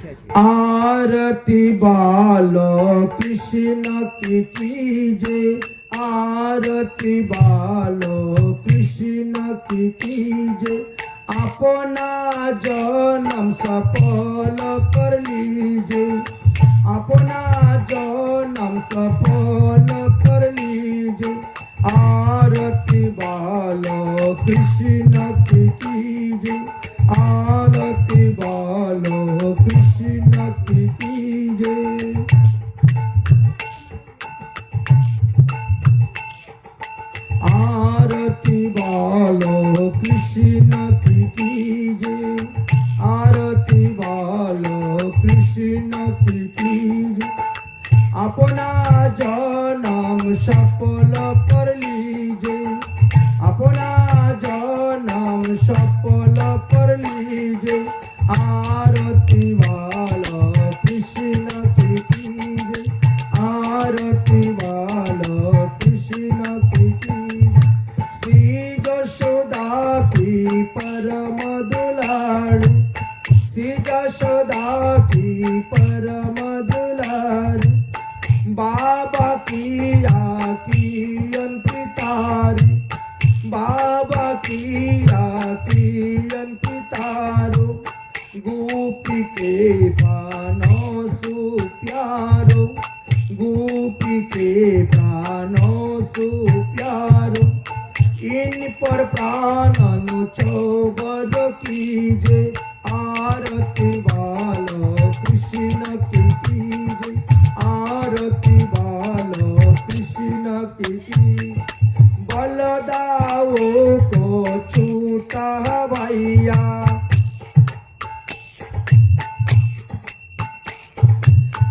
आरती बालो कृष्ण की कीजे, आरती बालो कृष्ण की कीजे, अपना जन्म सफल कर लीजे, अपना जन्म सफल कर लीजे। आरती बालो कृष्ण की कीजे, आरती बालो कृष्ण की कीजे। आरती बालो कृष्ण की कीजे, आरती बालो कृष्ण की कीजे। अपना जन्म सफल कर लीजे, अपना जन्म सफल कर लीजे। आरती बालो कृष्ण की कीजे, आरती बालो कृष्ण की कीजे। श्री यशोदा की परम दुलारू, श्री यशोदा की परम दुलारू, बाबा की आकियन पितारू, बाबा की आकियन पितारू। गोपी के प्राणों सु प्यारो, गोपी के प्राणों सु प्यारो। इन पर प्राण अनुचोबर कीजे, आरती बालो कृष्ण की कीजे, आरती बालो कृष्ण की कीजे। बलदाओ को छूटा भैया,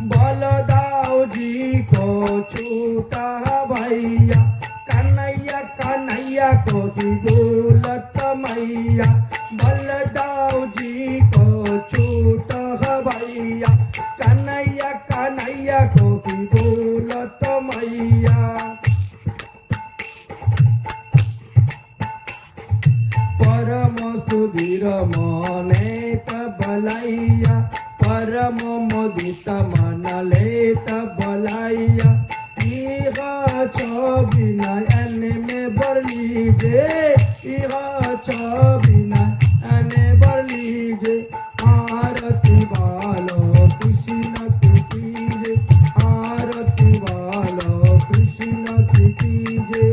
बलदाऊ जी को छूटा भैया। कन्हैया कन्हैया को दी दौलत मैया, बलदाऊ जी को छूटा भैया। कन्हैया कन्हैया को दी दौलत मैया। परम सुधीर मने बलैया, परम मोदित मन लेत बलैया। इहा छबिनयन में बर लीजे, इहा छबिनयन बर लीजे। आरती बालो कृष्ण की कीजे, आरती बालो कृष्ण की कीजे।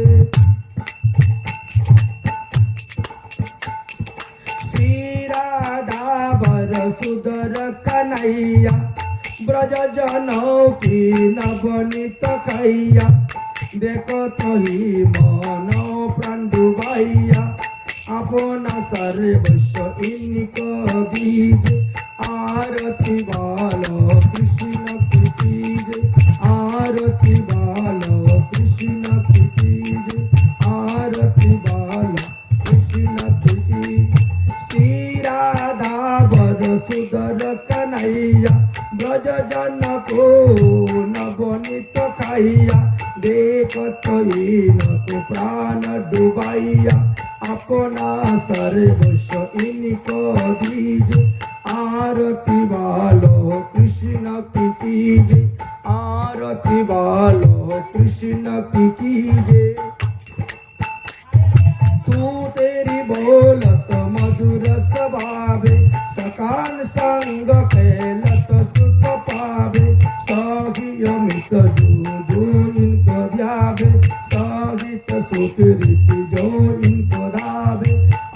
श्री राधा बर सुदर कन्हैया, ब्रज जनों की नवनीत कैया। देखो तो ही मनो प्राण डुबाइया, अपना सर्वस्व इनको दीजे। आरती बालो कृष्ण की कीजे, आरती बालो कृष्ण की कीजे, आरती बालो कृष्ण की कीजे। श्री राधा बर सुदर कन्हैया, ब्रज जन को नवनीत कैया। देखत इनको प्राण डुबाइया, अपना सर्वस्व इनको दीजे। आरती बालो कृष्ण की कीजे, आरती बालो कृष्ण की कीजे। तू तेरी बोलत मधुर स्वभावे, सकान संग खेलत सुख पावे। सभी अमित जो इनको ध्यावे, सहित सुख रीति जो इनको धावे।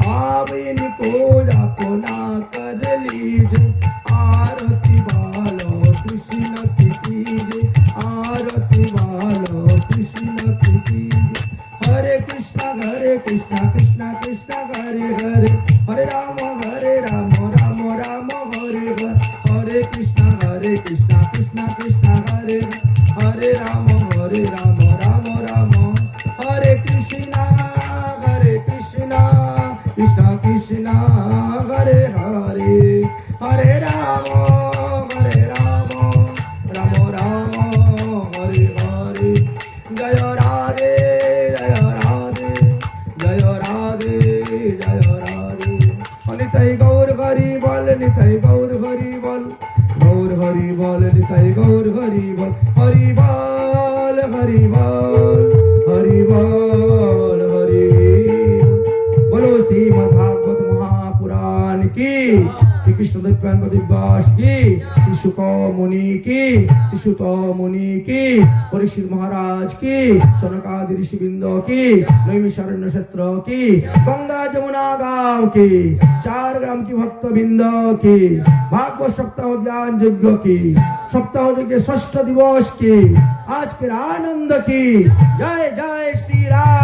आप इनको अपना कर लीजे। आरती बालो कृष्ण की कीजे, आरती बालो कृष्ण की कीजे। हरे कृष्णा कृष्णा कृष्णा हरे हरे, हरे राम राम राम हरे हरे। हरे कृष्णा कृष्णा कृष्णा हरे हरे, राम राम राम हरे कृष्णा कृष्णा कृष्णा हरे हरे। हरे राम राम हरे हरे। जय राधे जय राधे जय राधे जय राधे। निताई गौर हरि बोल, निताई गौर हरि बोल। হরি বল নিতাই গৌর হরি বল হরি বল হরি বল হরি বল হরি বলো শ্রীমদ্ ভাগবত মহাপুরাণ কি শ্রী কৃষ্ণ দ্বৈপায়ন দিব্যাস কি শ্রী শুক মুনি কি শ্রী সুত মুনি কি পরীক্ষিত মহারাজ কি সনকাদি ঋষিবৃন্দ কি নৈমিষারণ্য ক্ষেত্র কি গঙ্গা যমুনা গাঁও কি 4 গ্রাম কি ভক্তবৃন্দ কি ভাগবত সপ্তাহ জ্ঞান যজ্ঞ কি সপ্তাহ যজ্ঞের ষষ্ঠ দিবস কি আজকের আনন্দ কি জয় জয় শ্রী রাম